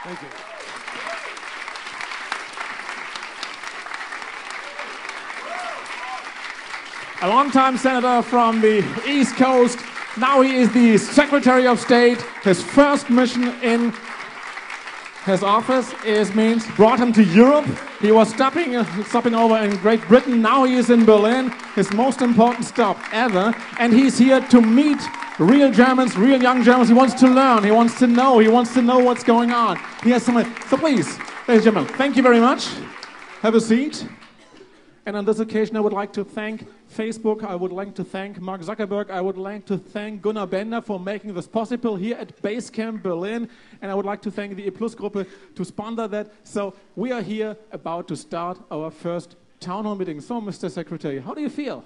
Thank you. A long-time senator from the East Coast. Now he is the Secretary of State. His first mission in his office brought him to Europe. He was stopping over in Great Britain. Now he is in Berlin, his most important stop ever. And he's here to meet real Germans, real young Germans. He wants to learn, he wants to know what's going on. He has some. So please, ladies and gentlemen, thank you very much. Have a seat. And on this occasion, I would like to thank Facebook. I would like to thank Mark Zuckerberg. I would like to thank Gunnar Bender for making this possible here at Basecamp Berlin. And I would like to thank the E+-Gruppe to sponsor that. So we are here about to start our first town hall meeting. So, Mr. Secretary, how do you feel?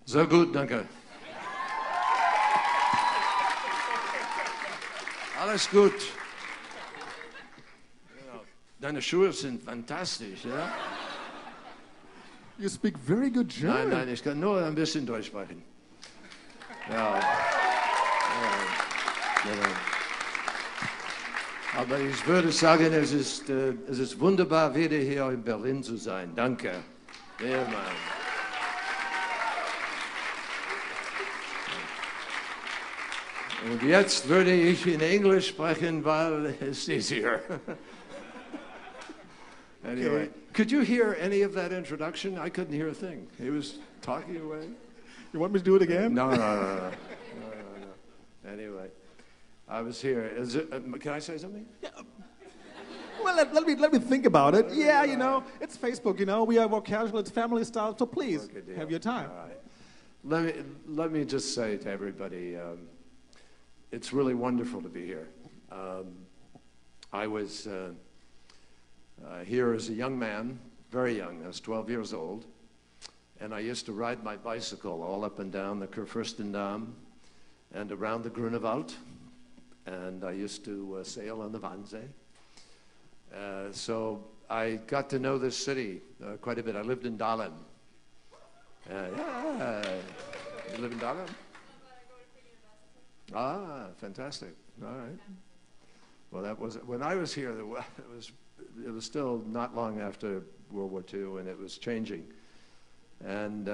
Sehr gut, danke. Alles gut. Deine Schuhe sind fantastisch, ja? You speak very good German. Nein, ich kann nur ein bisschen Deutsch sprechen. Ja. Aber ich würde sagen, es ist wunderbar, wieder hier in Berlin zu sein. Danke. Ja, Mann. Und jetzt würde ich in Englisch sprechen, weil es ist hier. Anyway, could you hear any of that introduction? I couldn't hear a thing. He was talking away. You want me to do it again? No. Anyway, I was here. Can I say something? Yeah. Well, let me think about it. Yeah, you know, it's Facebook. You know, we are more casual. It's family style. So please have your time. All right. Let me just say to everybody, it's really wonderful to be here. I was. Here as a young man, very young, I was 12 years old, and I used to ride my bicycle all up and down the Kurfürstendamm and around the Grunewald, and I used to sail on the Wannsee. So I got to know this city quite a bit. I lived in Dahlem. Yeah, you live in Dahlem? Ah, fantastic. All right. Well, that was when I was here. It was still not long after World War II, and it was changing. And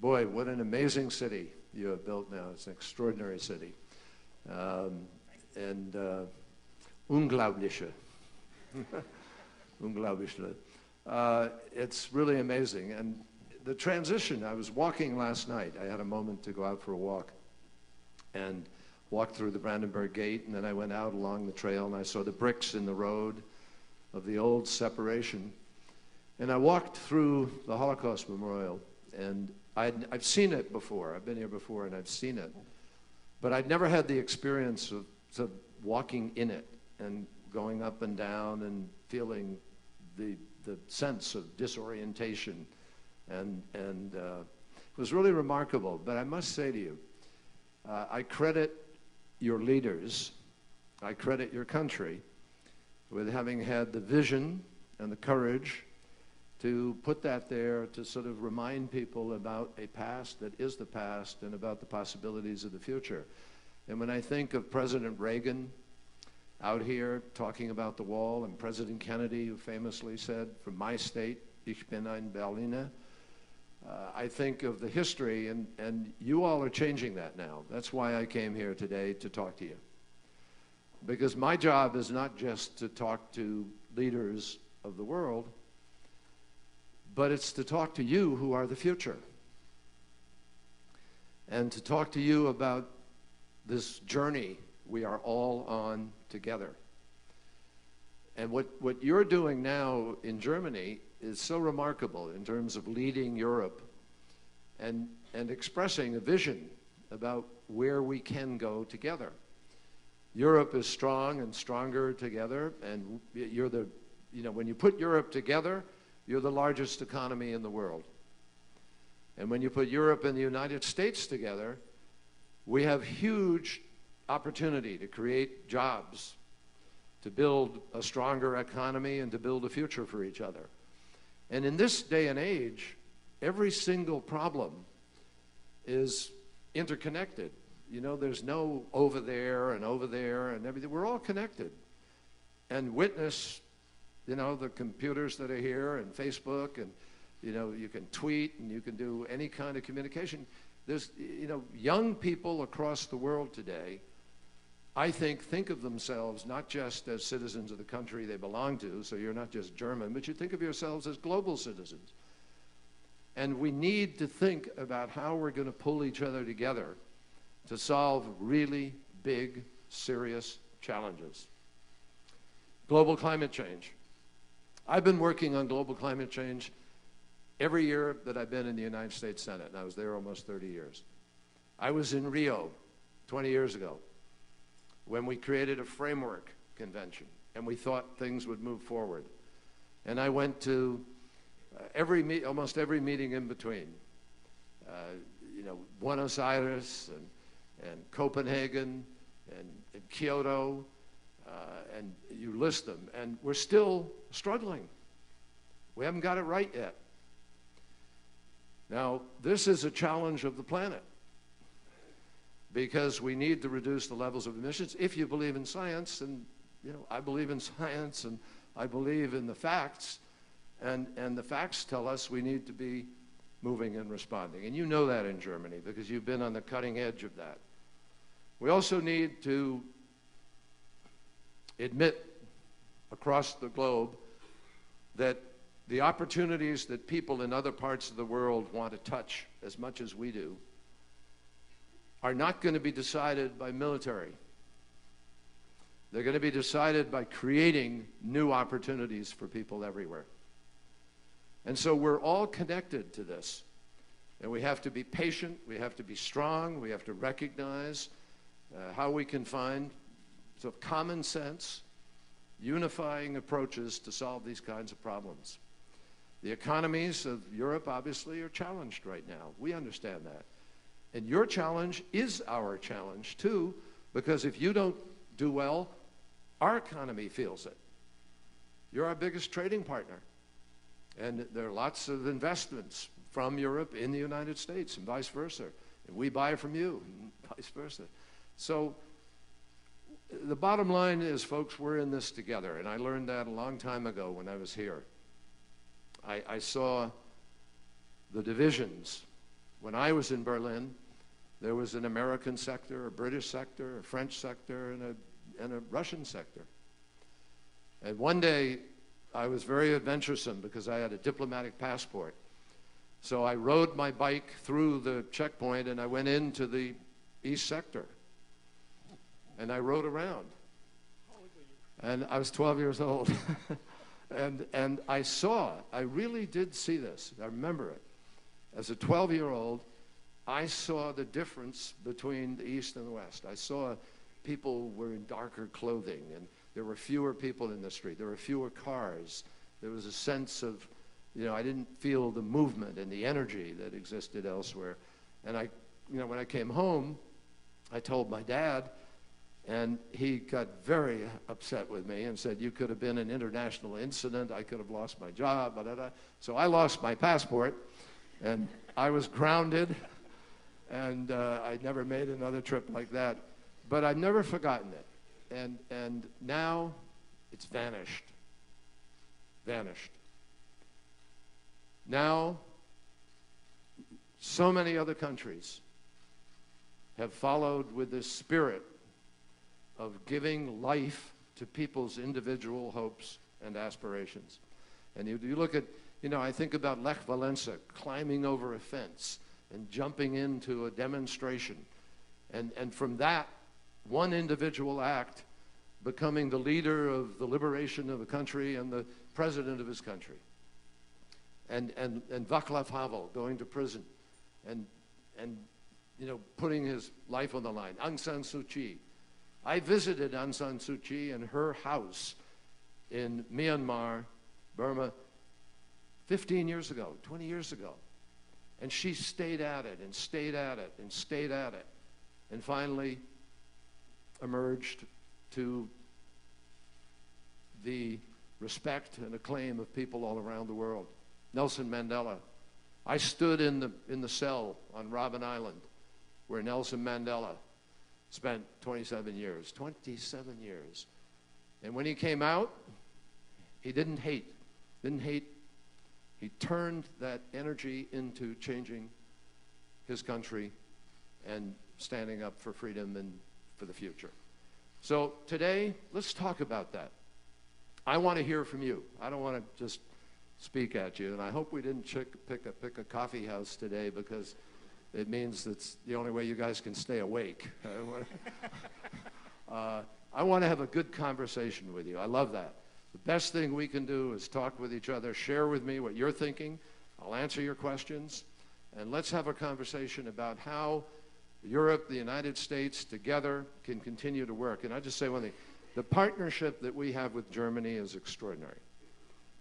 boy, what an amazing city you have built now. It's an extraordinary city. And unglaubliche. Unglaubliche. It's really amazing. And the transition, I was walking last night. I had a moment to go out for a walk. And walked through the Brandenburg Gate, and then I went out along the trail, and I saw the bricks in the road of the old separation. And I walked through the Holocaust Memorial, and I've seen it before. I've been here before, and I've seen it. But I'd never had the experience of walking in it and going up and down and feeling the sense of disorientation. And it was really remarkable. But I must say to you, I credit your leaders, I credit your country with having had the vision and the courage to put that there to sort of remind people about a past that is the past and about the possibilities of the future. And when I think of President Reagan out here talking about the wall, and President Kennedy, who famously said, from my state, ich bin ein Berliner, I think of the history, and you all are changing that now. That's why I came here today to talk to you. Because my job is not just to talk to leaders of the world, but it's to talk to you who are the future. And to talk to you about this journey we are all on together. And what you're doing now in Germany is so remarkable in terms of leading Europe and expressing a vision about where we can go together. Europe is strong and stronger together, and you're when you put Europe together, you're the largest economy in the world. And when you put Europe and the United States together, we have huge opportunity to create jobs, to build a stronger economy, and to build a future for each other. And in this day and age, every single problem is interconnected. You know, there's no over there and everything. We're all connected. and witness, you know, the computers that are here and Facebook, and, you know, you can tweet and you can do any kind of communication. There's, you know, young people across the world today, I think of themselves not just as citizens of the country they belong to, so you're not just German, but you think of yourselves as global citizens. And we need to think about how we're going to pull each other together to solve really big, serious challenges. Global climate change. I've been working on global climate change every year that I've been in the United States Senate, and I was there almost 30 years. I was in Rio 20 years ago when we created a framework convention, and we thought things would move forward. And I went to almost every meeting in between. You know, Buenos Aires and Copenhagen and Kyoto, and you list them, and we're still struggling. We haven't got it right yet. Now, this is a challenge of the planet because we need to reduce the levels of emissions. If you believe in science, and you know, I believe in science and I believe in the facts, and the facts tell us we need to be moving and responding. And you know that in Germany because you've been on the cutting edge of that. We also need to admit across the globe that the opportunities that people in other parts of the world want to touch as much as we do are not going to be decided by military. They're going to be decided by creating new opportunities for people everywhere. And so we're all connected to this. And we have to be patient, we have to be strong, we have to recognize how we can find sort of common sense, unifying approaches to solve these kinds of problems. The economies of Europe obviously are challenged right now. We understand that. And your challenge is our challenge too, because if you don't do well, our economy feels it. You're our biggest trading partner. And there are lots of investments from Europe in the United States and vice versa. And we buy from you and vice versa. So the bottom line is, folks, we're in this together. And I learned that a long time ago when I was here. I saw the divisions. When I was in Berlin, there was an American sector, a British sector, a French sector, and a Russian sector. And one day, I was very adventuresome because I had a diplomatic passport. So I rode my bike through the checkpoint and I went into the East Sector. And I rode around. And I was 12 years old. and I really did see this. I remember it. As a 12-year-old, I saw the difference between the East and the West. I saw people were in darker clothing, and there were fewer people in the street. There were fewer cars. There was a sense of, you know, I didn't feel the movement and the energy that existed elsewhere. And when I came home, I told my dad, and he got very upset with me and said, you could have been an international incident. I could have lost my job. Blah, blah, blah. So I lost my passport, and I was grounded, and I never made another trip like that. But I've never forgotten it. And now it's vanished. Vanished. Now, so many other countries have followed with this spirit of giving life to people's individual hopes and aspirations. And you look at, you know, I think about Lech Walesa climbing over a fence and jumping into a demonstration. And from that, one individual act becoming the leader of the liberation of a country and the president of his country. And Václav Havel going to prison and you know, putting his life on the line. Aung San Suu Kyi. I visited Aung San Suu Kyi in her house in Myanmar, Burma, 15 years ago, 20 years ago. And she stayed at it and stayed at it and stayed at it. And finally emerged to the respect and acclaim of people all around the world. Nelson Mandela. I stood in the cell on Robben Island where Nelson Mandela spent 27 years. 27 years. And when he came out, he didn't hate. He turned that energy into changing his country and standing up for freedom and for the future. So today, let's talk about that. I want to hear from you. I don't want to just speak at you, and I hope we didn't pick a coffee house today, because it means that's the only way you guys can stay awake. I want to have a good conversation with you. I love that. The best thing we can do is talk with each other, share with me what you're thinking. I'll answer your questions, and let's have a conversation about how Europe, the United States, together can continue to work. And I just say one thing. The partnership that we have with Germany is extraordinary.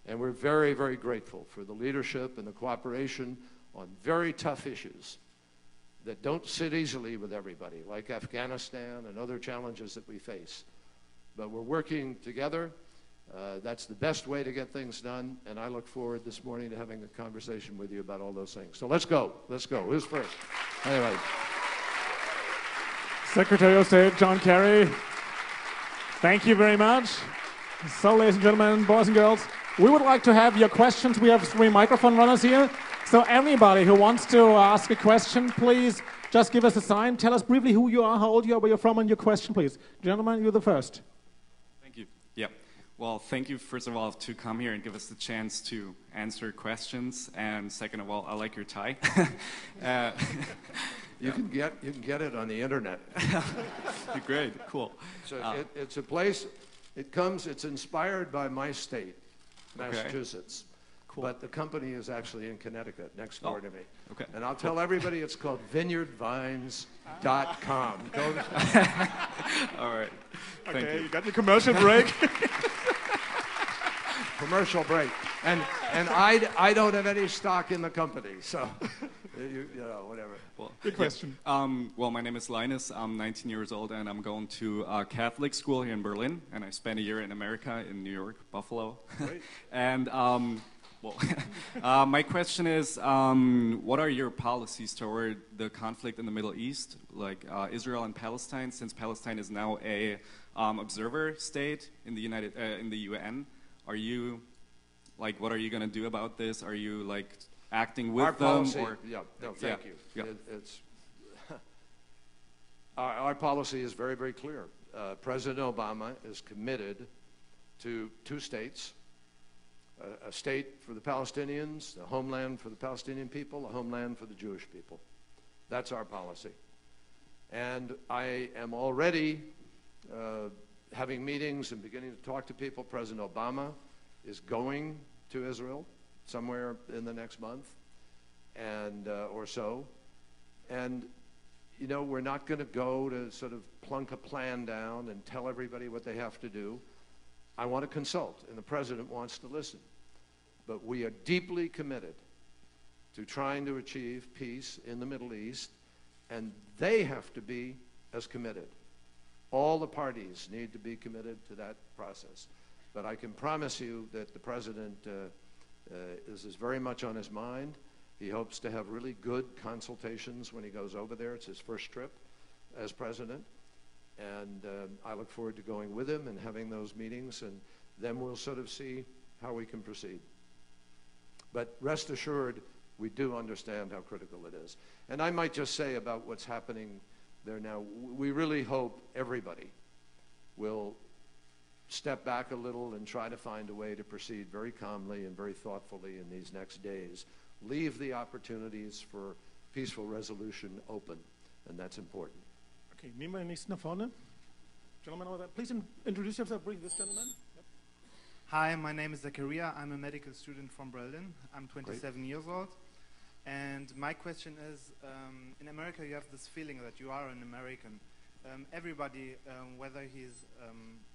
And we're very, very grateful for the leadership and the cooperation on very tough issues that don't sit easily with everybody, like Afghanistan and other challenges that we face. But we're working together. That's the best way to get things done. And I look forward this morning to having a conversation with you about all those things. So let's go. Let's go. Who's first? Anyway. Secretary of State John Kerry, thank you very much. So, ladies and gentlemen, boys and girls, we would like to have your questions. We have 3 microphone runners here. So anybody who wants to ask a question, please just give us a sign. Tell us briefly who you are, how old you are, where you're from, and your question, please. Gentlemen, you're the first. Thank you. Yeah. Well, thank you, first of all, to come here and give us the chance to answer questions. And second of all, I like your tie. You can get it on the internet. Great, cool. So it's a place. It's inspired by my state, Massachusetts. Okay. Cool. But the company is actually in Connecticut, next door to me. Okay. And I'll tell everybody it's called vineyardvines.com. Go. All right. Thank Okay, you. you got your commercial break. Commercial break. And I don't have any stock in the company, so you know, whatever. Well, Good question. Well, my name is Linus. I'm 19 years old, and I'm going to a Catholic school here in Berlin. And I spent a year in America, in New York, Buffalo. Great. And my question is, what are your policies toward the conflict in the Middle East, like Israel and Palestine, since Palestine is now a observer state in the in the UN? Are you, like, what are you going to do about this? Are you, like, acting with our them? Policy, or? yeah, no, thank you. Yeah. It's our policy is very, very clear. President Obama is committed to 2 states. A state for the Palestinians, a homeland for the Palestinian people, a homeland for the Jewish people. That's our policy. And I am already having meetings and beginning to talk to people. President Obama is going to Israel somewhere in the next month and or so. And, you know, we're not going to go to sort of plunk a plan down and tell everybody what they have to do. I want to consult, and the president wants to listen. But we are deeply committed to trying to achieve peace in the Middle East, and they have to be as committed. All the parties need to be committed to that process. But I can promise you that the president is very much on his mind. He hopes to have really good consultations when he goes over there. It's his first trip as president. And I look forward to going with him and having those meetings, and then we'll sort of see how we can proceed. But rest assured, we do understand how critical it is. And I might just say about what's happening there now, we really hope everybody will step back a little and try to find a way to proceed very calmly and very thoughtfully in these next days. Leave the opportunities for peaceful resolution open, and that's important. Okay, nehmen wir den nächsten nach vorne. Gentleman over there. Please introduce yourself. Bring this gentleman. Yep. Hi, my name is Zakaria. I'm a medical student from Berlin. I'm 27 years old. And my question is, in America you have this feeling that you are an American. Everybody, whether he's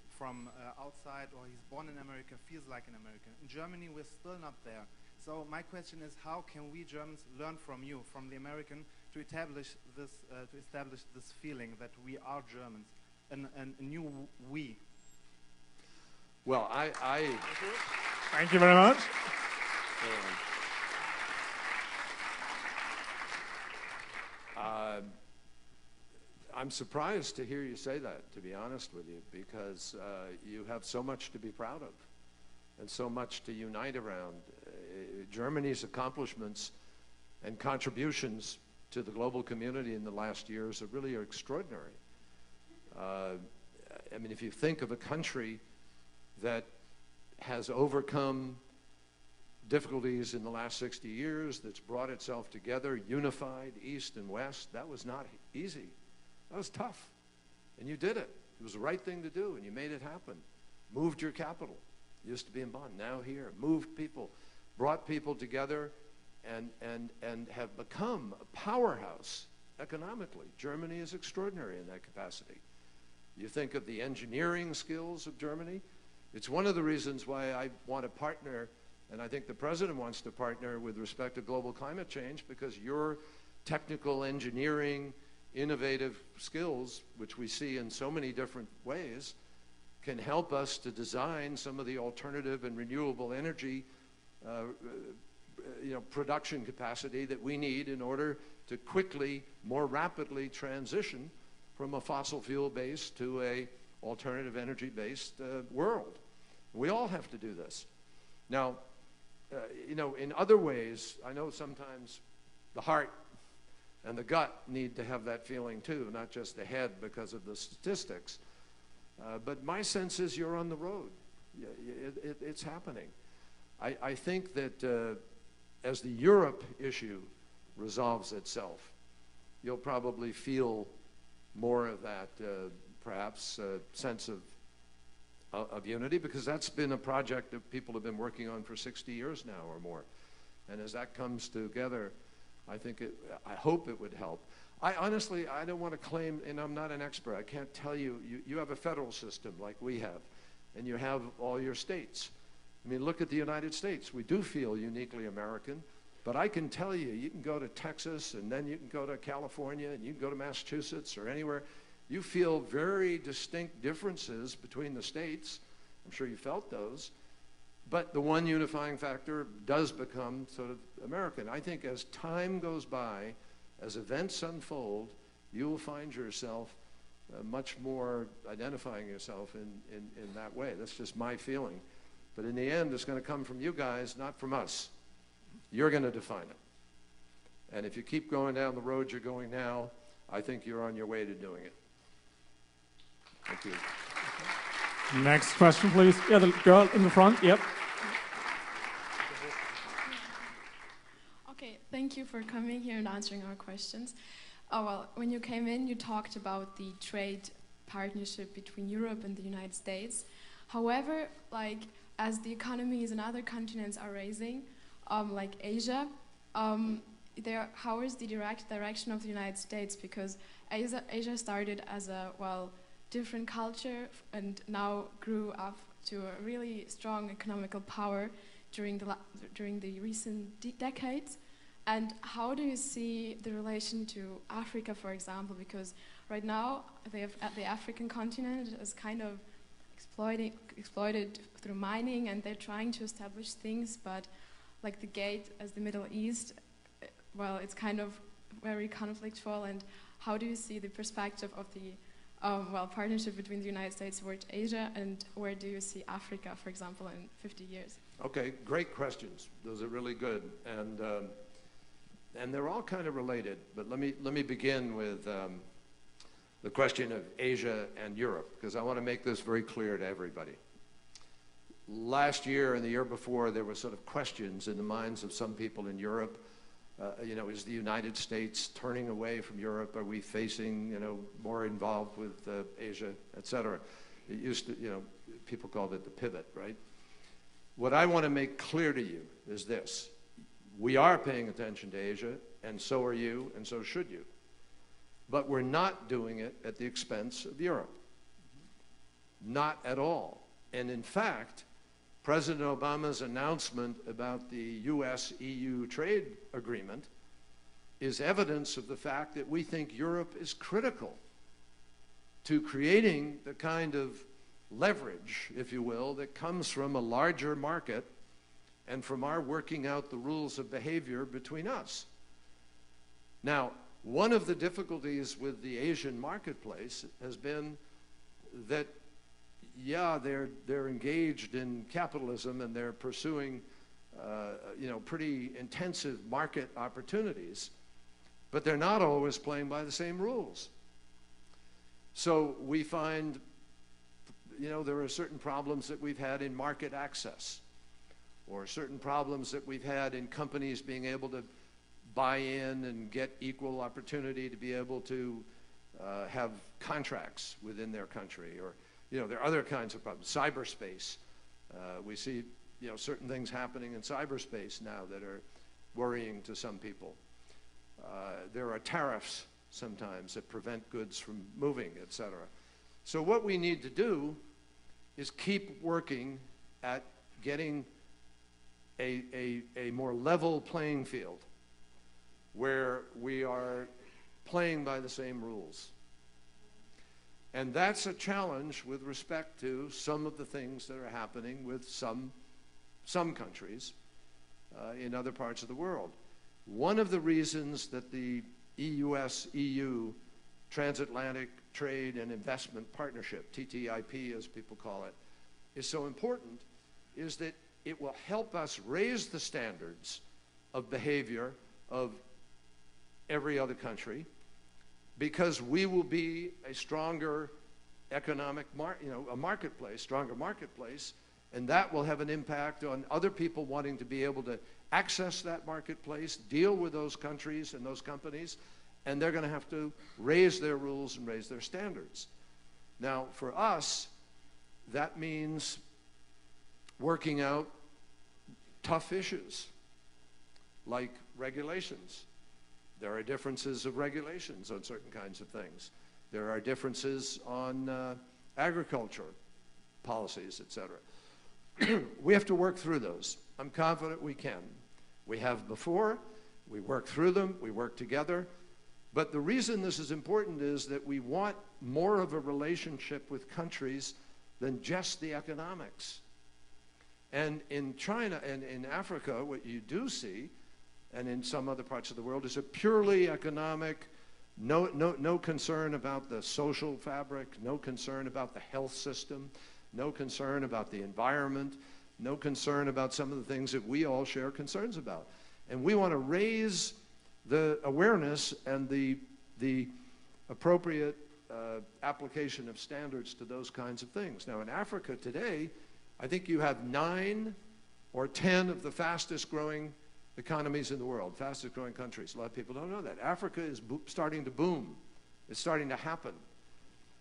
from outside or he's born in America, feels like an American. In Germany, we're still not there. So my question is, how can we Germans learn from you, from the American, to establish this feeling that we are Germans, and a new we? Well, Thank you very much. I'm surprised to hear you say that, to be honest with you, because you have so much to be proud of and so much to unite around. Germany's accomplishments and contributions to the global community in the last years are extraordinary. I mean, if you think of a country that has overcome difficulties in the last 60 years, that's brought itself together, unified East and West, that was not easy. That was tough. And you did it. It was the right thing to do, and you made it happen. Moved your capital. Used to be in Bonn, now here. Moved people, brought people together, and have become a powerhouse economically. Germany is extraordinary in that capacity. You think of the engineering skills of Germany. It's one of the reasons why I want to partner, and I think the president wants to partner with respect to global climate change, because your technical engineering, innovative skills, which we see in so many different ways, can help us to design some of the alternative and renewable energy production capacity that we need in order to quickly, more rapidly transition from a fossil fuel based to a alternative energy based world. We all have to do this. Now, in other ways, I know sometimes the heart and the gut need to have that feeling too, not just the head because of the statistics. But my sense is you're on the road. It's happening. I think that as the Europe issue resolves itself, you'll probably feel more of that, perhaps, sense of unity, because that's been a project that people have been working on for 60 years now or more. And as that comes together, I hope it would help. I honestly don't want to claim, and I'm not an expert, I can't tell you, you have a federal system like we have, and you have all your states. I mean, look at the United States. We do feel uniquely American, but I can tell you, you can go to Texas, and then you can go to California, and you can go to Massachusetts or anywhere. You feel very distinct differences between the states. I'm sure you felt those. But the one unifying factor does become sort of American. I think as time goes by, as events unfold, you will find yourself much more identifying yourself in that way. That's just my feeling. But in the end, it's going to come from you guys, not from us. You're going to define it. And if you keep going down the road you're going now, I think you're on your way to doing it. Thank you. Next question, please. Yeah, the girl in the front. Yep. Okay, thank you for coming here and answering our questions. Well, when you came in, you talked about the trade partnership between Europe and the United States. However, as the economies in other continents are raising, like Asia, how is the direction of the United States? Because Asia started as a, different culture and now grew up to a really strong economical power during the recent decades. And how do you see the relation to Africa, for example? Because right now, the African continent is kind of exploited through mining, and they're trying to establish things, but like the Gate as the Middle East, it's kind of very conflictual. And how do you see the perspective of the partnership between the United States towards Asia, and where do you see Africa, for example, in 50 years? Okay, great questions. Those are really good, and they're all kind of related. But let me begin with the question of Asia and Europe, because I want to make this very clear to everybody. Last year and the year before, there were sort of questions in the minds of some people in Europe. Is the United States turning away from Europe? Are we facing, more involved with Asia, et cetera? It used to, people called it the pivot, right? What I want to make clear to you is this. We are paying attention to Asia, and so are you, and so should you. But we're not doing it at the expense of Europe. Not at all. And in fact, President Obama's announcement about the US-EU trade agreement is evidence of the fact that we think Europe is critical to creating the kind of leverage, if you will, that comes from a larger market and from our working out the rules of behavior between us. Now, One of the difficulties with the Asian marketplace has been that, yeah, they're engaged in capitalism and they're pursuing, pretty intensive market opportunities, but they're not always playing by the same rules. So we find, there are certain problems that we've had in market access, or certain problems that we've had in companies being able to buy in and get equal opportunity to be able to have contracts within their country, or there are other kinds of problems. Cyberspace, we see certain things happening in cyberspace now that are worrying to some people. There are tariffs sometimes that prevent goods from moving, etc. So what we need to do is keep working at getting a more level playing field where we are playing by the same rules. And that's a challenge with respect to some of the things that are happening with some countries in other parts of the world. One of the reasons that the EU Transatlantic Trade and Investment Partnership, TTIP as people call it, is so important is that it will help us raise the standards of behavior of every other country, because we will be a stronger economic stronger marketplace, and that will have an impact on other people wanting to be able to access that marketplace, deal with those countries and those companies, and they're going to have to raise their rules and raise their standards. Now, for us, that means working out tough issues like regulations. There are differences of regulations on certain kinds of things. There are differences on agriculture policies, etc. We have to work through those. I'm confident we can. We have before. We work through them. We work together. But the reason this is important is that we want more of a relationship with countries than just the economics. And in China and in Africa, what you do see, and in some other parts of the world, is a purely economic, no concern about the social fabric, no concern about the health system, no concern about the environment, no concern about some of the things that we all share concerns about. And we want to raise the awareness and the appropriate application of standards to those kinds of things. Now, in Africa today, I think you have 9 or 10 of the fastest growing economies in the world, fastest growing countries. A lot of people don't know that. Africa is starting to boom. It's starting to happen.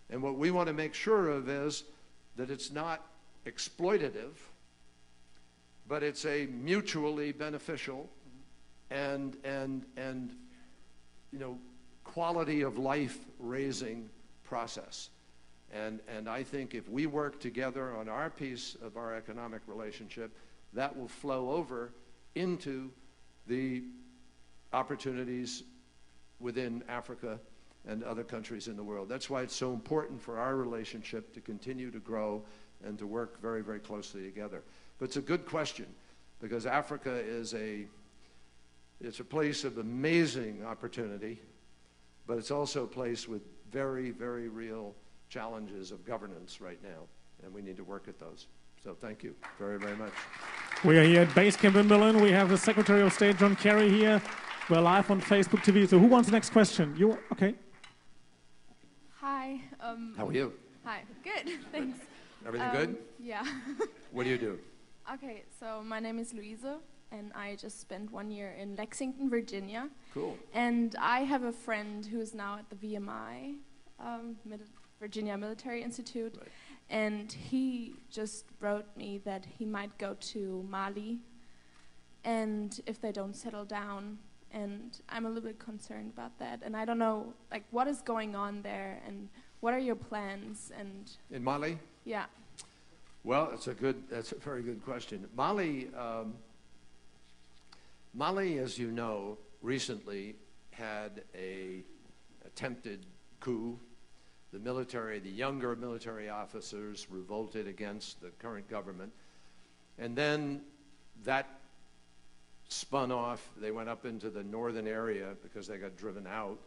And what we want to make sure of is that it's not exploitative, but it's a mutually beneficial and quality of life raising process. And I think if we work together on our piece of our economic relationship, that will flow over into the opportunities within Africa and other countries in the world. That's why it's so important for our relationship to continue to grow and to work very, very closely together. But it's a good question, because Africa is it's a place of amazing opportunity, but it's also a place with very, very real challenges of governance right now, and we need to work at those. So thank you very, very much. We are here at Base Camp in Berlin. We have the Secretary of State, John Kerry, here. We're live on Facebook TV. So who wants the next question? You? Okay. Hi. How are you? Hi. Good. Thanks. Everything good? Yeah. What do you do? Okay, so my name is Louisa, and I just spent 1 year in Lexington, Virginia. Cool. And I have a friend who's now at the VMI, Virginia Military Institute, Right. and he just wrote me that he might go to Mali, and if they don't settle down, and I'm a little bit concerned about that, and I don't know, like, what is going on there, and what are your plans, and... In Mali? Yeah. Well, that's a very good question. Mali, as you know, recently had a attempted coup. The military, the younger military officers revolted against the current government. And then that spun off. They went up into the northern area because they got driven out.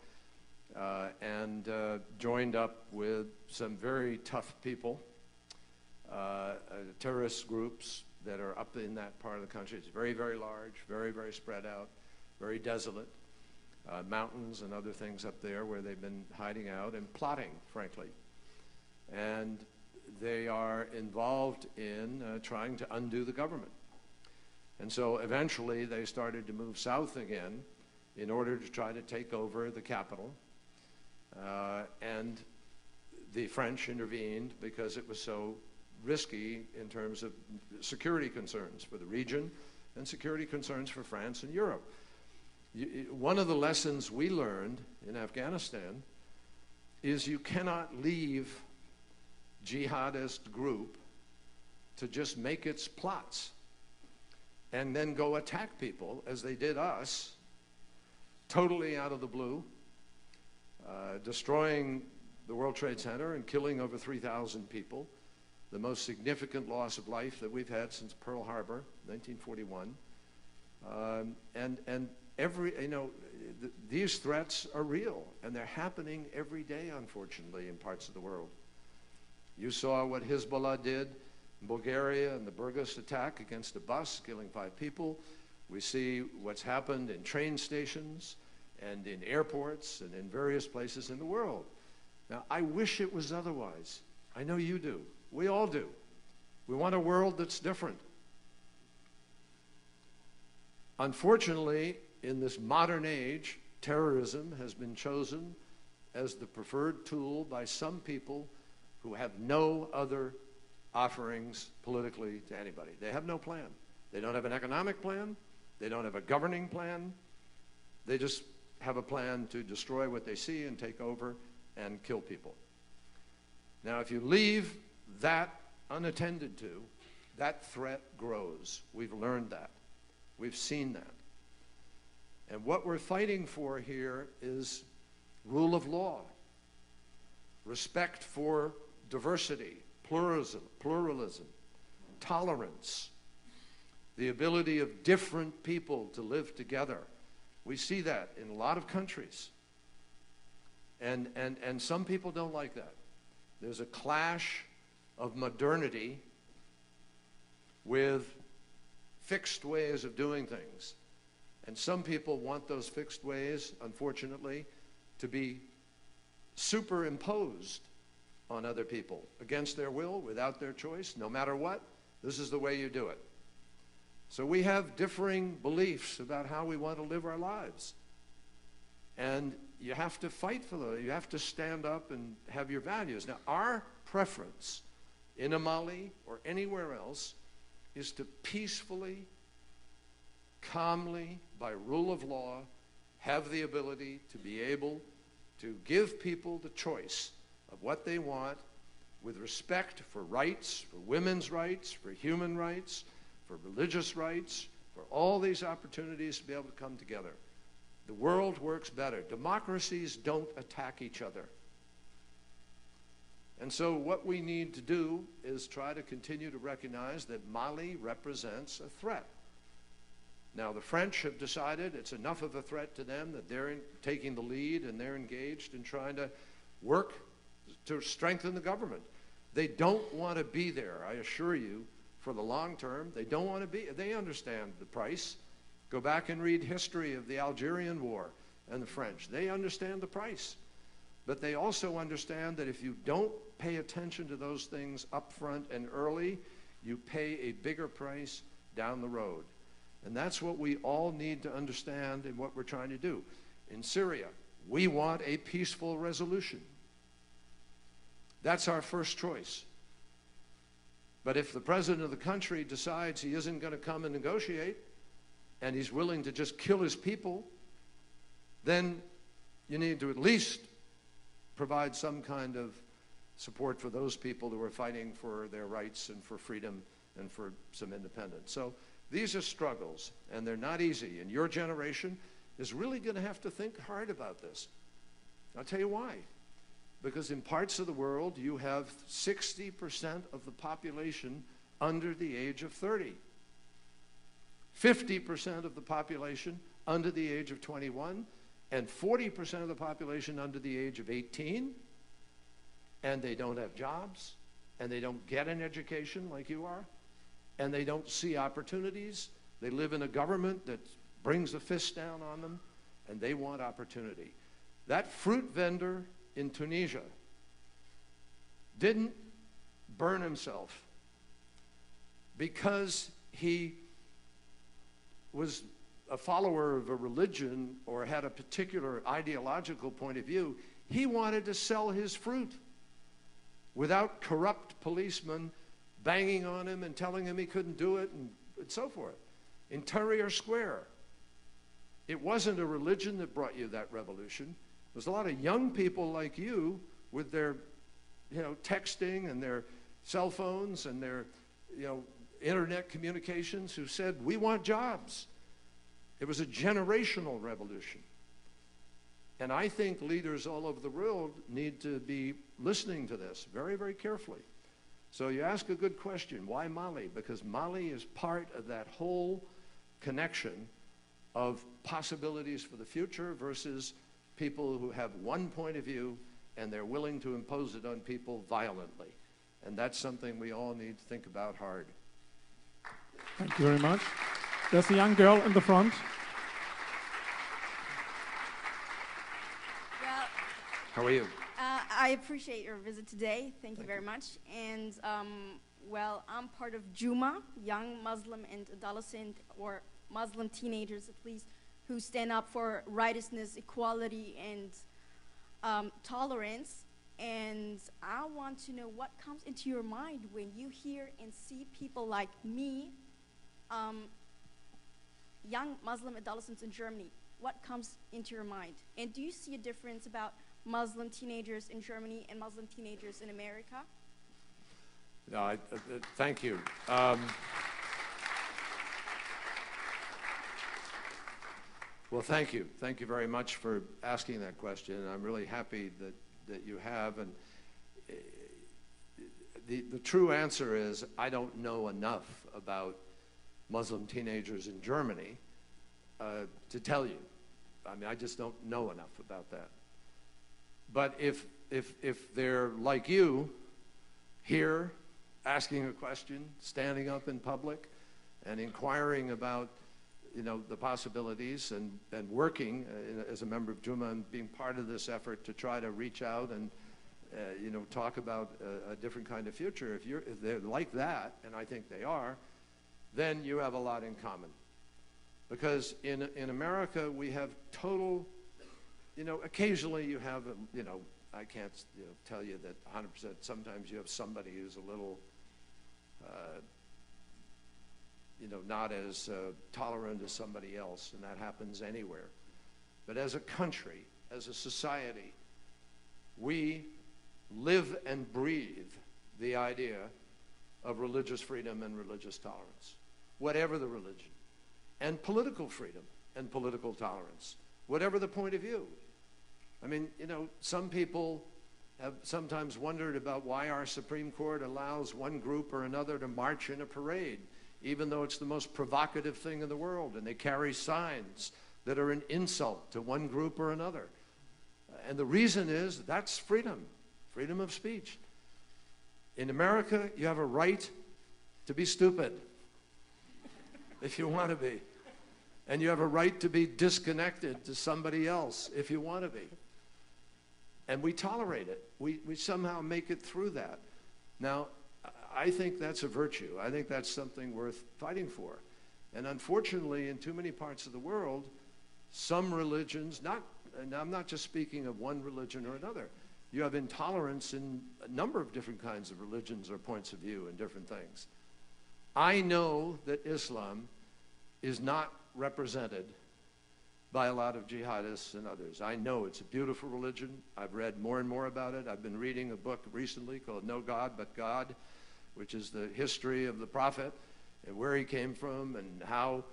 and joined up with some very tough people, terrorist groups that are up in that part of the country. It's very, very large, very, very spread out, very desolate. Mountains and other things up there where they've been hiding out and plotting, frankly. And they are involved in trying to undo the government. And so eventually they started to move south again in order to try to take over the capital. And the French intervened because it was so risky in terms of security concerns for the region and security concerns for France and Europe. One of the lessons we learned in Afghanistan is you cannot leave jihadist group to just make its plots and then go attack people as they did us, totally out of the blue, destroying the World Trade Center and killing over 3,000 people, the most significant loss of life that we've had since Pearl Harbor, 1941. These threats are real, and they're happening every day, unfortunately, in parts of the world. You saw what Hezbollah did in Bulgaria and the Burgas attack against a bus, killing 5 people. We see what's happened in train stations and in airports and in various places in the world. Now, I wish it was otherwise. I know you do. We all do. We want a world that's different. Unfortunately, in this modern age, terrorism has been chosen as the preferred tool by some people who have no other offerings politically to anybody. They have no plan. They don't have an economic plan. They don't have a governing plan. They just have a plan to destroy what they see and take over and kill people. Now, if you leave that unattended to, that threat grows. We've learned that. We've seen that. And what we're fighting for here is rule of law, respect for diversity, pluralism, tolerance, the ability of different people to live together. We see that in a lot of countries. And some people don't like that. There's a clash of modernity with fixed ways of doing things. And some people want those fixed ways, unfortunately, to be superimposed on other people against their will, without their choice, no matter what. This is the way you do it. So we have differing beliefs about how we want to live our lives. And you have to fight for those. You have to stand up and have your values. Now, our preference in Mali or anywhere else is to peacefully, calmly, by rule of law, have the ability to be able to give people the choice of what they want with respect for rights, for women's rights, for human rights, for religious rights, for all these opportunities to be able to come together. The world works better. Democracies don't attack each other. And so what we need to do is try to continue to recognize that Mali represents a threat. Now, the French have decided it's enough of a threat to them that they're taking the lead and they're engaged in trying to work to strengthen the government. They don't want to be there, I assure you, for the long term. They don't want to be. They understand the price. Go back and read history of the Algerian War and the French. They understand the price. But they also understand that if you don't pay attention to those things up front and early, you pay a bigger price down the road. And that's what we all need to understand in what we're trying to do. In Syria, we want a peaceful resolution. That's our first choice. But if the president of the country decides he isn't going to come and negotiate, and he's willing to just kill his people, then you need to at least provide some kind of support for those people who are fighting for their rights and for freedom and for some independence. So these are struggles, and they're not easy. And your generation is really going to have to think hard about this. I'll tell you why. Because in parts of the world, you have 60% of the population under the age of 30. 50% of the population under the age of 21, and 40% of the population under the age of 18, and they don't have jobs, and they don't get an education like you are, and they don't see opportunities. They live in a government that brings a fist down on them, and they want opportunity. That fruit vendor in Tunisia didn't burn himself because he was a follower of a religion or had a particular ideological point of view. He wanted to sell his fruit without corrupt policemen banging on him and telling him he couldn't do it and so forth. In Tahrir Square, it wasn't a religion that brought you that revolution. It was a lot of young people like you with their, texting and their cell phones and their, internet communications who said, we want jobs. It was a generational revolution. And I think leaders all over the world need to be listening to this very, very carefully. So you ask a good question, why Mali? Because Mali is part of that whole connection of possibilities for the future versus people who have one point of view and they're willing to impose it on people violently. And that's something we all need to think about hard. Thank you very much. There's a young girl in the front. Well, how are you? I appreciate your visit today. Thank you very much. And well, I'm part of Juma, young Muslim and adolescent or Muslim teenagers at least, who stand up for righteousness, equality, and tolerance. And I want to know what comes into your mind when you hear and see people like me, young Muslim adolescents in Germany. What comes into your mind? And do you see a difference about Muslim teenagers in Germany and Muslim teenagers in America? No, thank you. Well, thank you. Thank you very much for asking that question. I'm really happy that you have. And the true answer is I don't know enough about Muslim teenagers in Germany to tell you. I mean, I just don't know enough about that. But if they're like you, here, asking a question, standing up in public, and inquiring about, the possibilities and working as a member of Juma and being part of this effort to try to reach out and, talk about a different kind of future. If they're like that, and I think they are, then you have a lot in common. Because in America, we have total, occasionally you have, I can't tell you that 100%. Sometimes you have somebody who's a little, not as tolerant as somebody else, and that happens anywhere. But as a country, as a society, we live and breathe the idea of religious freedom and religious tolerance, whatever the religion, and political freedom and political tolerance, whatever the point of view. I mean, some people have sometimes wondered about why our Supreme Court allows one group or another to march in a parade, even though it's the most provocative thing in the world, and they carry signs that are an insult to one group or another. And the reason is that's freedom of speech. In America, you have a right to be stupid, if you want to be. And you have a right to be disconnected to somebody else, if you want to be. And we tolerate it. We somehow make it through that. Now, I think that's a virtue. I think that's something worth fighting for. And unfortunately, in too many parts of the world, some religions, and I'm not just speaking of one religion or another, you have intolerance in a number of different kinds of religions or points of view and different things. I know that Islam is not represented by a lot of jihadists and others. I know it's a beautiful religion. I've read more and more about it. I've been reading a book recently called No God But God, which is the history of the Prophet and where he came from and how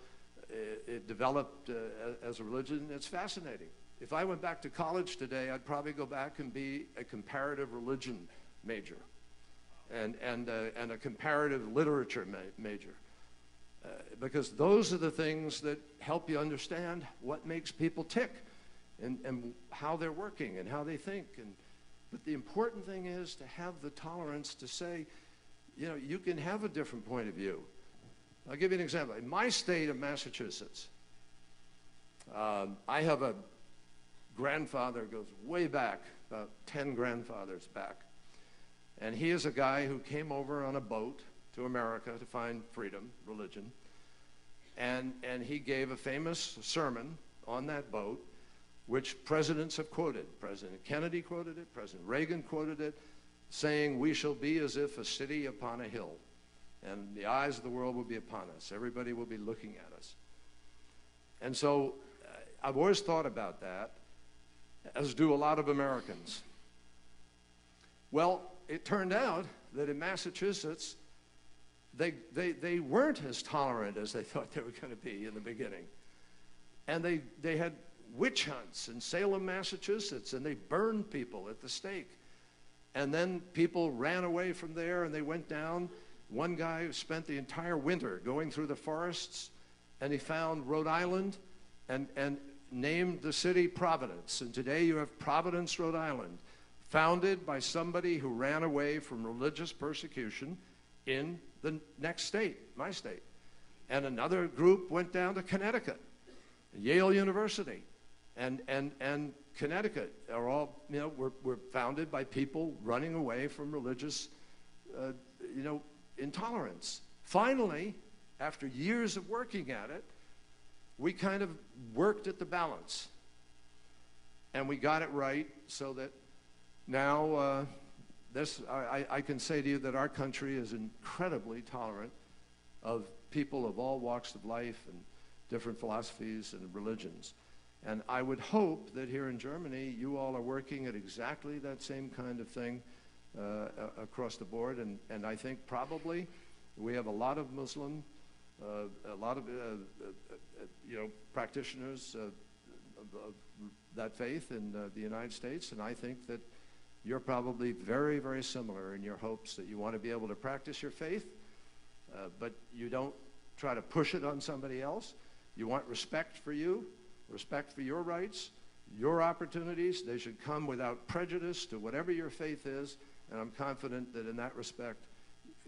it developed as a religion. It's fascinating. If I went back to college today, I'd probably go back and be a comparative religion major and a comparative literature major. Because those are the things that help you understand what makes people tick and how they're working and how they think. But the important thing is to have the tolerance to say, you know, you can have a different point of view. I'll give you an example. In my state of Massachusetts, I have a grandfather, goes way back, about 10 grandfathers back. And he is a guy who came over on a boat to America to find freedom, religion. And he gave a famous sermon on that boat, which presidents have quoted. President Kennedy quoted it, President Reagan quoted it, saying, "We shall be as if a city upon a hill, and the eyes of the world will be upon us. Everybody will be looking at us." And so I've always thought about that, as do a lot of Americans. Well, it turned out that in Massachusetts, they weren't as tolerant as they thought they were going to be in the beginning. And they had witch hunts in Salem, Massachusetts, and they burned people at the stake. And then people ran away from there and they went down. One guy spent the entire winter going through the forests, and he found Rhode Island and named the city Providence. And today you have Providence, Rhode Island, founded by somebody who ran away from religious persecution in the next state, my state. And another group went down to Connecticut, Yale University, and Connecticut are all, you know, were founded by people running away from religious, you know, intolerance. Finally, after years of working at it, we kind of worked at the balance. And we got it right so that now I can say to you that our country is incredibly tolerant of people of all walks of life and different philosophies and religions. And I would hope that here in Germany, you all are working at exactly that same kind of thing across the board. And I think probably we have a lot of Muslim, a lot of you know, practitioners of that faith in the United States. And I think that you're probably very, very similar in your hopes that you want to be able to practice your faith, but you don't try to push it on somebody else. You want respect for you, respect for your rights, your opportunities. They should come without prejudice to whatever your faith is, and I'm confident that in that respect,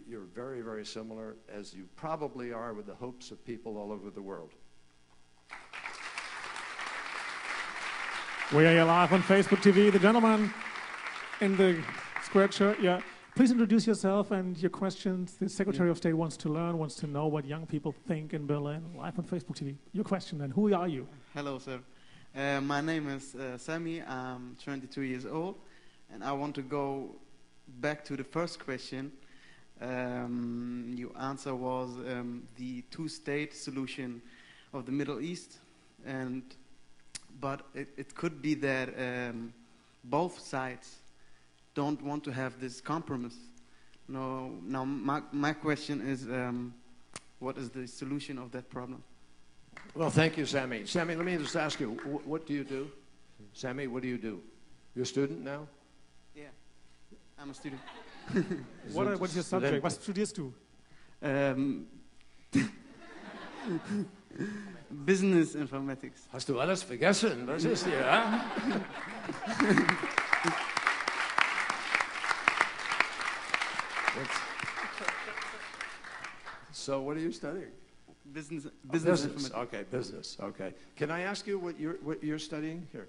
you're very, very similar, as you probably are with the hopes of people all over the world. We are here live on Facebook TV. The gentleman in the square shirt, yeah. Please introduce yourself and your questions. The Secretary of State wants to learn, wants to know what young people think in Berlin. Live on Facebook TV. Your question, and who are you? Hello, sir. My name is Sammy. I'm 22 years old, and I want to go back to the first question. Your answer was the two-state solution of the Middle East, but it could be that both sides don't want to have this compromise. No. Now, my question is, what is the solution of that problem? Well, thank you, Sammy. Sammy, let me just ask you, what do you do? Sammy, what do you do? You're a student now? Yeah, I'm a student. What's your subject? Was studierst du? Business informatics. Hast du alles vergessen? Was ist hier? So what are you studying? Business Business. Okay, business. Okay. Can I ask you what you're studying here?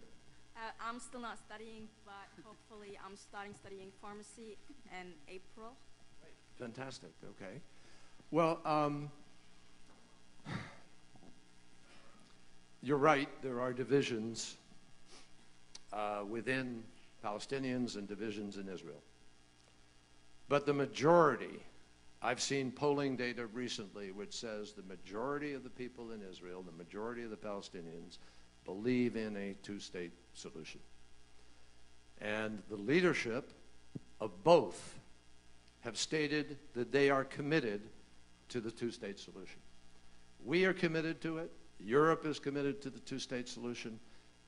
I'm still not studying, but hopefully I'm studying pharmacy in April. Fantastic. Okay. Well, you're right. There are divisions within Palestinians and divisions in Israel. But the majority, I've seen polling data recently which says the majority of the people in Israel, the majority of the Palestinians, believe in a two-state solution. And the leadership of both have stated that they are committed to the two-state solution. We are committed to it. Europe is committed to the two-state solution,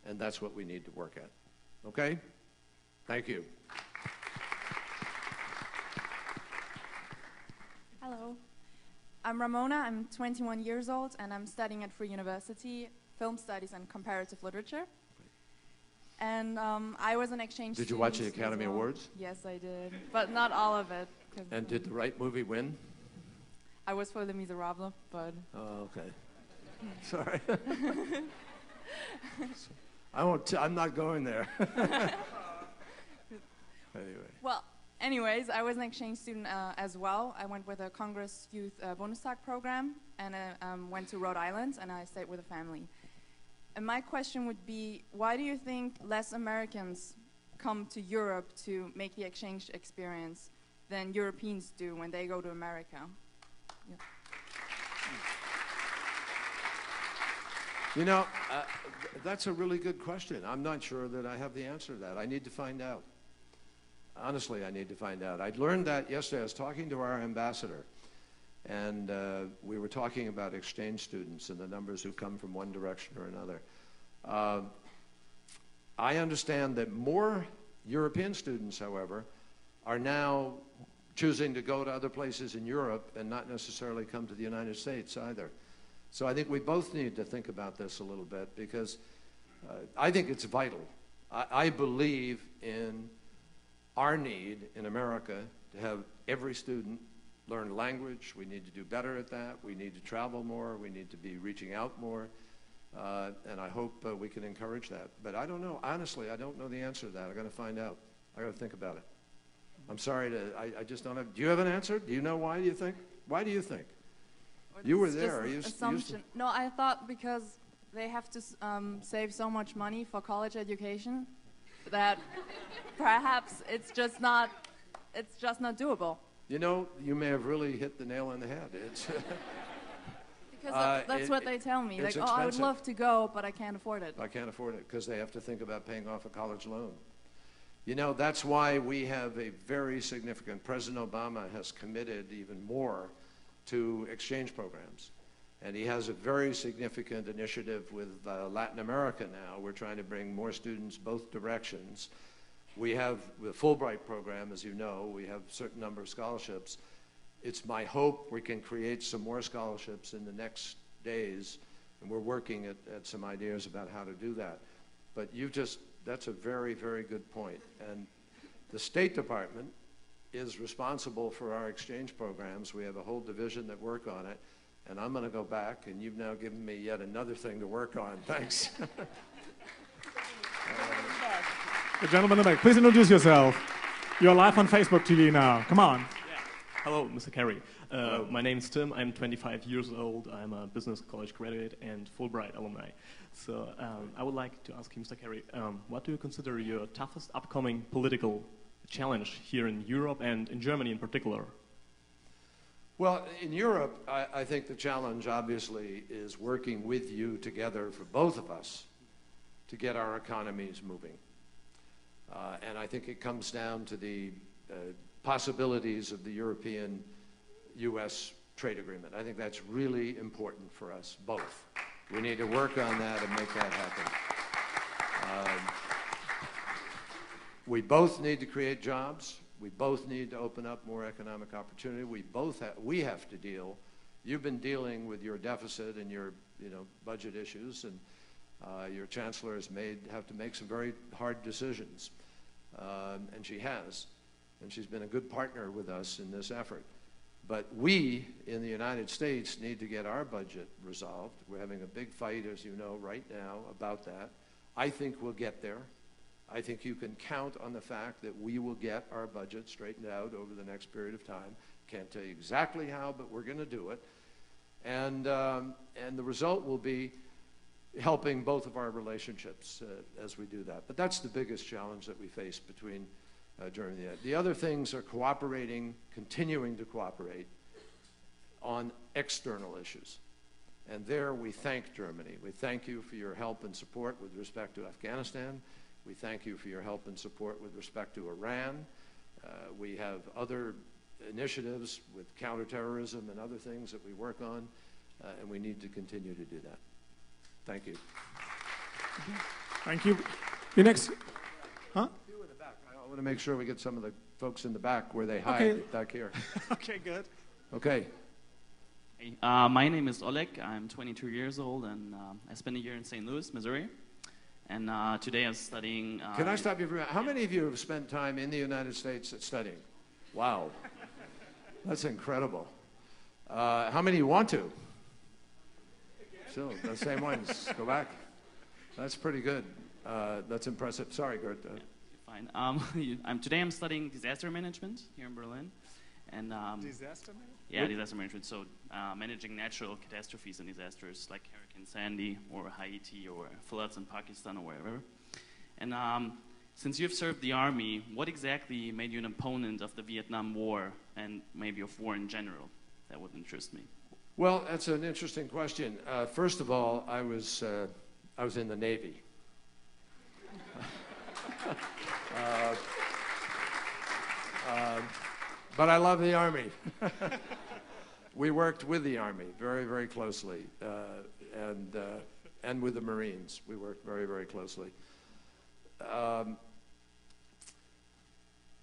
and that's what we need to work at. Okay? Thank you. Hello. I'm Ramona. I'm 21 years old, and I'm studying at Free University, Film Studies and Comparative Literature. And I was an exchange Did student. you watch the as Academy well. Awards? Yes, I did, but not all of it. And did the right movie win? I was for Les Miserables, but... Oh, okay. Sorry. I'm not going there. Anyway. Well, anyways, I was an exchange student as well. I went with a Congress Youth Bundestag program, and I went to Rhode Island, and I stayed with a family. And my question would be, why do you think less Americans come to Europe to make the exchange experience than Europeans do when they go to America? Yeah. You know, that's a really good question. I'm not sure that I have the answer to that. I need to find out. Honestly, I need to find out. I learned that yesterday. I was talking to our ambassador, and we were talking about exchange students and the numbers who come from one direction or another. I understand that more European students, however, are now choosing to go to other places in Europe and not necessarily come to the United States either. So I think we both need to think about this a little bit, because I think it's vital. I believe in our need in America to have every student learn language. We need to do better at that. We need to travel more. We need to be reaching out more. And I hope we can encourage that. But I don't know. Honestly, I don't know the answer to that. I got to find out. I got to think about it. I'm sorry I just don't have. Do you have an answer? Do you know why do you think? Why do you think? You were there. Assumption. No, I thought because they have to save so much money for college education that perhaps it's just not doable. You know, you may have really hit the nail on the head. It's because that's what they tell me. Like, expensive. oh, I would love to go, but I can't afford it. I can't afford it because they have to think about paying off a college loan. You know, that's why we have a very significant, President Obama has committed even more to exchange programs. And he has a very significant initiative with Latin America now. We're trying to bring more students both directions. We have the Fulbright program, as you know. We have a certain number of scholarships. It's my hope we can create some more scholarships in the next days, and we're working at some ideas about how to do that. But that's a very, very good point. And the State Department is responsible for our exchange programs. We have a whole division that work on it. And I'm going to go back, and you've now given me yet another thing to work on. Thanks. The gentleman in the back, please introduce yourself. You're live on Facebook TV now. Come on. Yeah. Hello, Mr. Kerry. My name is Tim. I'm 25 years old. I'm a business college graduate and Fulbright alumni. So I would like to ask you, Mr. Kerry, what do you consider your toughest upcoming political challenge here in Europe and in Germany in particular? Well, in Europe, I think the challenge, obviously, is working with you together for both of us to get our economies moving. And I think it comes down to the possibilities of the European-U.S. trade agreement. I think that's really important for us both. We need to work on that and make that happen. We both need to create jobs. We both need to open up more economic opportunity. We have to deal. You've been dealing with your deficit and your budget issues, and your chancellor has have to make some very hard decisions, and she has, and she's been a good partner with us in this effort. But we in the United States need to get our budget resolved. We're having a big fight, as you know, right now about that. I think we'll get there. I think you can count on the fact that we will get our budget straightened out over the next period of time. Can't tell you exactly how, but we're going to do it. And the result will be helping both of our relationships as we do that. But that's the biggest challenge that we face between Germany and the other things are cooperating, continuing to cooperate on external issues. And there we thank Germany. We thank you for your help and support with respect to Afghanistan. We thank you for your help and support with respect to Iran. We have other initiatives with counterterrorism and other things that we work on, and we need to continue to do that. Thank you. Thank you. The next, huh? You in the back. I want to make sure we get some of the folks in the back where they hide back here. Okay, good. Okay. Hey, my name is Oleg. I'm 22 years old, and I spent a year in St. Louis, Missouri. And today I'm studying... Can I stop you for a minute? How many of you have spent time in the United States studying? Wow. That's incredible. How many want to? Still, the same ones. Go back. That's pretty good. That's impressive. Sorry, Gert. Fine. Today I'm studying disaster management here in Berlin. And Disaster management? yeah, disaster management. So managing natural catastrophes and disasters like Hurricane Sandy or Haiti or floods in Pakistan or wherever. And since you've served the army, what exactly made you an opponent of the Vietnam War and maybe of war in general? That would interest me. Well, that's an interesting question. First of all, I was in the Navy. But I love the Army. We worked with the Army very, very closely, and with the Marines. We worked very, very closely.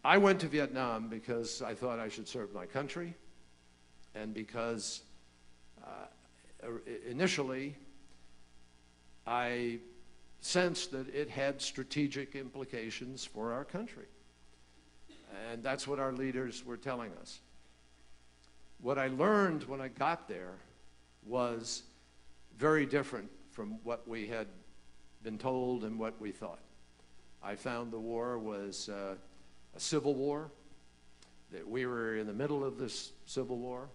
I went to Vietnam because I thought I should serve my country, and because initially I sensed that it had strategic implications for our country. And that's what our leaders were telling us. What I learned when I got there was very different from what we had been told and what we thought. I found the war was a civil war, that we were in the middle of this civil war,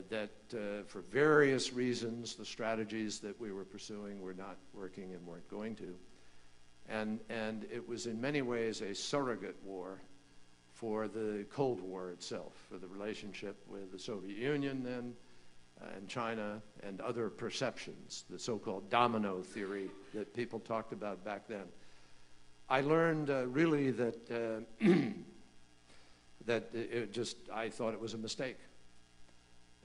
that for various reasons the strategies that we were pursuing were not working and weren't going to. And it was in many ways a surrogate war for the Cold War itself, for the relationship with the Soviet Union then, and China, and other perceptions, the so-called domino theory that people talked about back then. I learned really that I thought it was a mistake.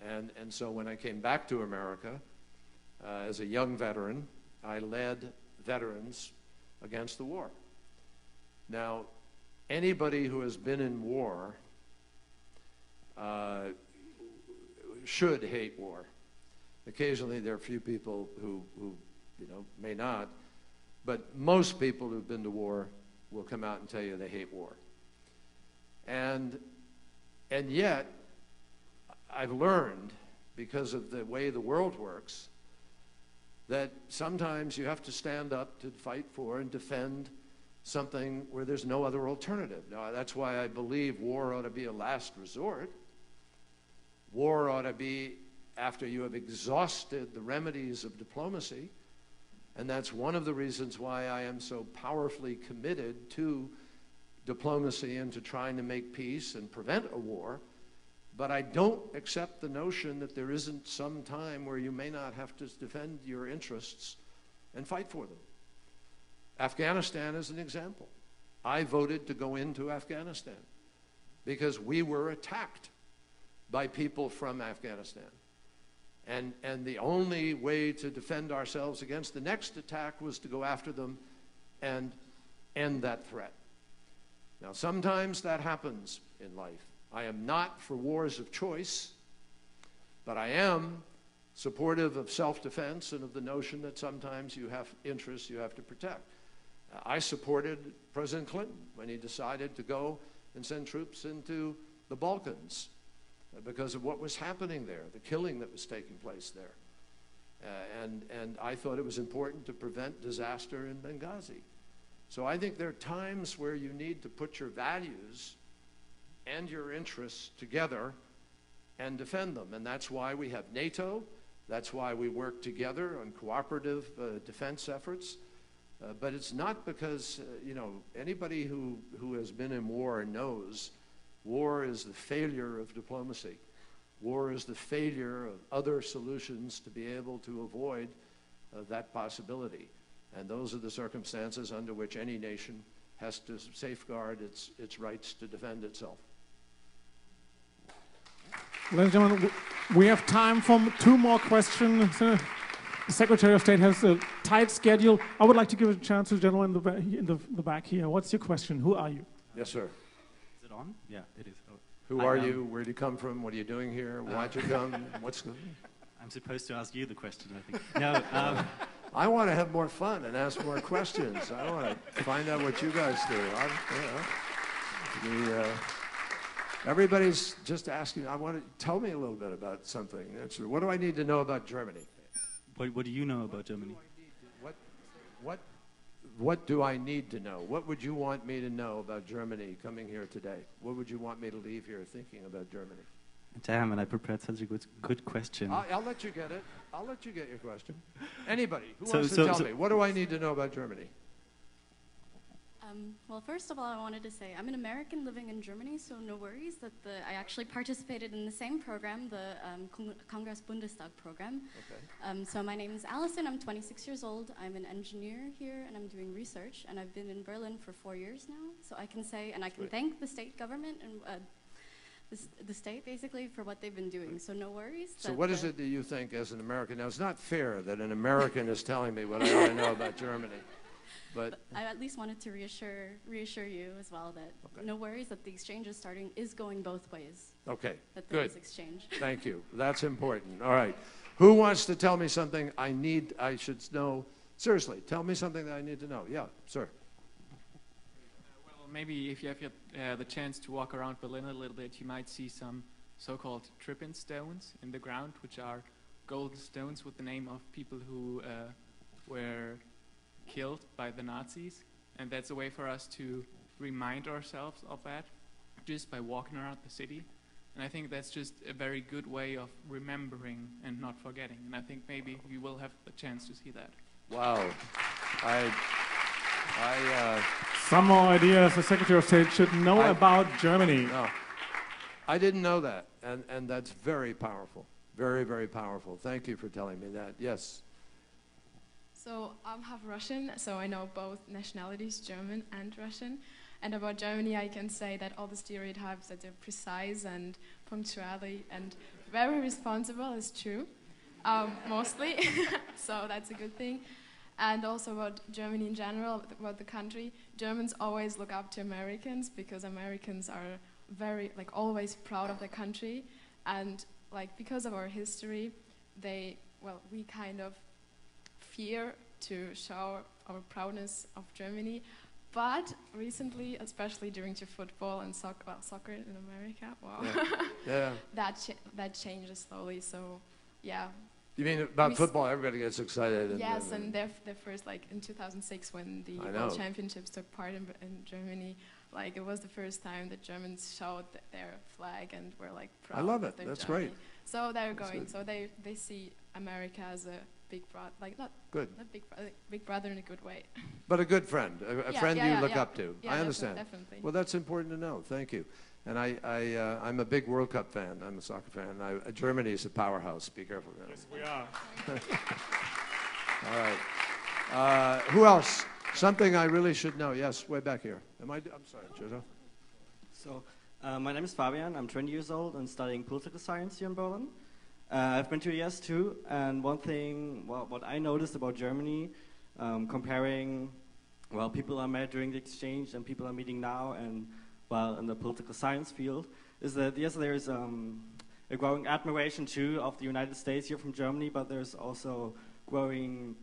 And so when I came back to America as a young veteran, I led veterans against the war. Now, anybody who has been in war should hate war. Occasionally there are a few people who may not, but most people who've been to war will come out and tell you they hate war. And yet, I've learned, because of the way the world works, that sometimes you have to stand up to fight for and defend something where there's no other alternative. Now, that's why I believe war ought to be a last resort. War ought to be after you have exhausted the remedies of diplomacy. And that's one of the reasons why I am so powerfully committed to diplomacy and to trying to make peace and prevent a war. But I don't accept the notion that there isn't some time where you may not have to defend your interests and fight for them. Afghanistan is an example. I voted to go into Afghanistan because we were attacked by people from Afghanistan. And the only way to defend ourselves against the next attack was to go after them and end that threat. Now, sometimes that happens in life. I am not for wars of choice, but I am supportive of self-defense and of the notion that sometimes you have interests you have to protect. I supported President Clinton when he decided to go and send troops into the Balkans because of what was happening there, the killing that was taking place there. And I thought it was important to prevent disaster in Benghazi. So I think there are times where you need to put your values and your interests together and defend them. And that's why we have NATO. That's why we work together on cooperative defense efforts. But it's not because, anybody who has been in war knows war is the failure of diplomacy. War is the failure of other solutions to be able to avoid that possibility. And those are the circumstances under which any nation has to safeguard its rights to defend itself. Ladies and gentlemen, we have time for 2 more questions. The Secretary of State has a tight schedule. I would like to give a chance to the gentleman in the back here. What's your question? Who are you? Yes, sir. Is it on? Yeah, it is. Oh. Who are you? Where do you come from? What are you doing here? Why'd you come? What's the... I'm supposed to ask you the question, I think. No, I want to have more fun and ask more questions. I want to find out what you guys do. Everybody's just asking. I want to tell me a little bit about something. What do I need to know about Germany? What do you know about Germany? What do I need to know? What would you want me to know about Germany coming here today? What would you want me to leave here thinking about Germany? Damn, and I prepared such a good question. I'll let you get it. I'll let you get your question. Anybody who wants to tell me, what do I need to know about Germany? Well, first of all, I wanted to say I'm an American living in Germany, so no worries that I actually participated in the same program, the Congress Bundestag program. Okay. So my name is Allison. I'm 26 years old. I'm an engineer here, and I'm doing research. And I've been in Berlin for 4 years now. So I can say, and I can thank the state government and the state basically for what they've been doing. So no worries. So what is it that you think as an American? Now, it's not fair that an American is telling me what I ought to know about Germany. But I at least wanted to reassure you as well that no worries that the exchange is going both ways. Okay, that there good. is exchange. Thank you. That's important. All right. Who wants to tell me something I should know? Seriously, tell me something that I need to know. Yeah, sir. Well, maybe if you have the chance to walk around Berlin a little bit, you might see some so-called tripping stones in the ground, which are golden stones with the name of people who were killed by the Nazis, and that's a way for us to remind ourselves of that just by walking around the city. And I think that's just a very good way of remembering and not forgetting, and I think maybe we will have the chance to see that. Wow. Some more ideas the Secretary of State should know about Germany. No, I didn't know that, and that's very powerful. Very, very powerful. Thank you for telling me that. Yes. So I'm half Russian, so I know both nationalities, German and Russian. And about Germany, I can say that all the stereotypes that they're precise and punctuality and very responsible is true, mostly. So that's a good thing. And also about Germany in general, about the country, Germans always look up to Americans because Americans are very, always proud of their country. And, because of our history, we kind of fear to show our proudness of Germany, but recently, especially during the football and soccer in America, wow, yeah. that changes slowly. So, yeah. You mean about football? Everybody gets excited. Yes, and their first, in 2006 when the World Championships took part in Germany, it was the first time that Germans showed their flag and were proud. I love it. That That's Germany. great. So they're going. So they see America as a big brother, not big brother in a good way. But a good friend, a friend you look up to. Yeah, I understand. Definitely. Well, that's important to know. Thank you. And I'm a big World Cup fan. I'm a soccer fan. Germany is a powerhouse. Be careful. Yes, we are. All right. Who else? Something I really should know. Yes, way back here. I'm sorry, Jojo. So, my name is Fabian. I'm 20 years old and studying political science here in Berlin. I've been to the US too, and one thing, what I noticed about Germany, comparing, people I met during the exchange and people I'm meeting now, and in the political science field, is that yes, there's a growing admiration too of the United States here from Germany, but there's also growing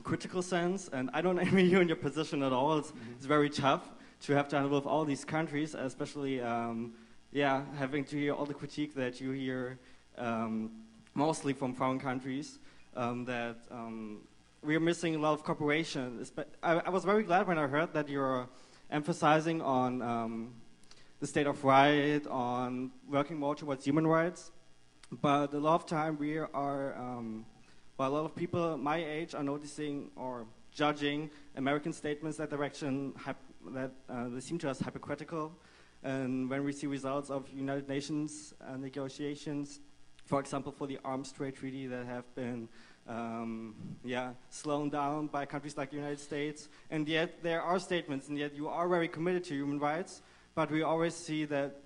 critical sense, and I don't envy you in your position at all. It's very tough to have to handle with all these countries, especially, having to hear all the critique that you hear. Mostly from foreign countries, that we are missing a lot of cooperation. I was very glad when I heard that you're emphasizing on the state of right, on working more towards human rights. But a lot of time we are, a lot of people my age are noticing or judging American statements that direction that they seem to us hypocritical. And when we see results of United Nations negotiations, for example, for the arms trade treaty that have been slowed down by countries like the United States. And yet there are statements, and yet you are very committed to human rights, but we always see that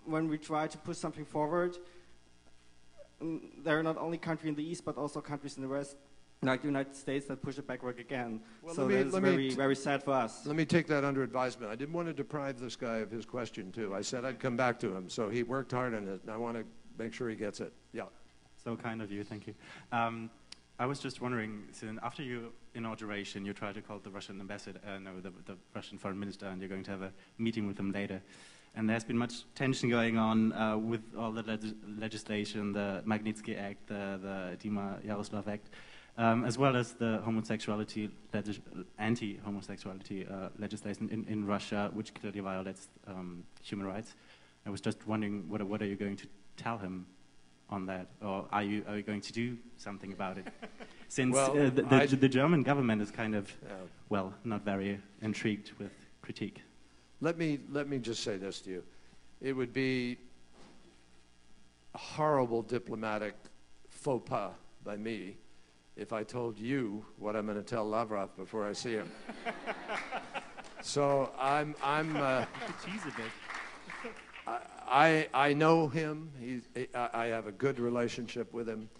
when we try to push something forward, there are not only countries in the East, but also countries in the West, like the United States, that push it backward again. Well, so that's very sad for us. Let me take that under advisement. I didn't want to deprive this guy of his question, too. I said I'd come back to him, so he worked hard on it, and I want to make sure he gets it. Yeah. So kind of you, thank you. I was just wondering, so after your inauguration, you tried to call the Russian ambassador, the Russian foreign minister, and you're going to have a meeting with him later. And there's been much tension going on with all the legislation, the Magnitsky Act, the Dima Yaroslav Act, as well as the anti-homosexuality legislation in Russia, which clearly violates human rights. I was just wondering, what are you going to tell him on that, or are you going to do something about it? Since the German government is kind of, well, not very intrigued with critique. Let me just say this to you. It would be a horrible diplomatic faux pas by me if I told you what I'm going to tell Lavrov before I see him. So I'm tease a bit. I know him. I have a good relationship with him.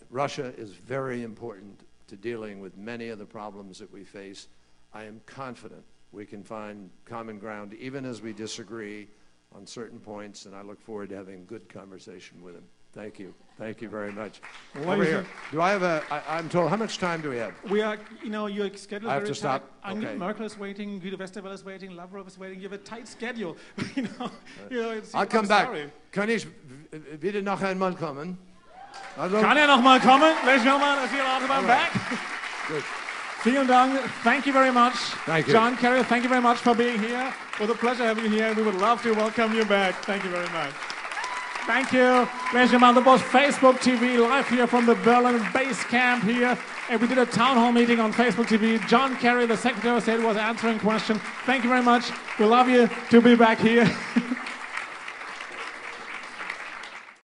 Russia is very important to dealing with many of the problems that we face. I am confident we can find common ground, even as we disagree on certain points, and I look forward to having a good conversation with him. Thank you. Thank you very much. Over here. Do I have I'm told, how much time do we have? We are, your schedule is I have very to stop. tight. Okay. Merkel is waiting, Guido Westerwelle is waiting, Lavrov is waiting. You have a tight schedule. I'll come back. Kann ich wieder noch einmal kommen? Also, kann noch mal kommen? Ladies and gentlemen, I feel out of my back. Good. Vielen Dank. Thank you very much. Thank you. John Kerry, thank you very much for being here. It was a pleasure having you here. We would love to welcome you back. Thank you very much. Thank you. Ladies and gentlemen, that was Facebook TV live here from the Berlin base camp here. And we did a town hall meeting on Facebook TV. John Kerry, the Secretary of State, was answering questions. Thank you very much. We love you to be back here.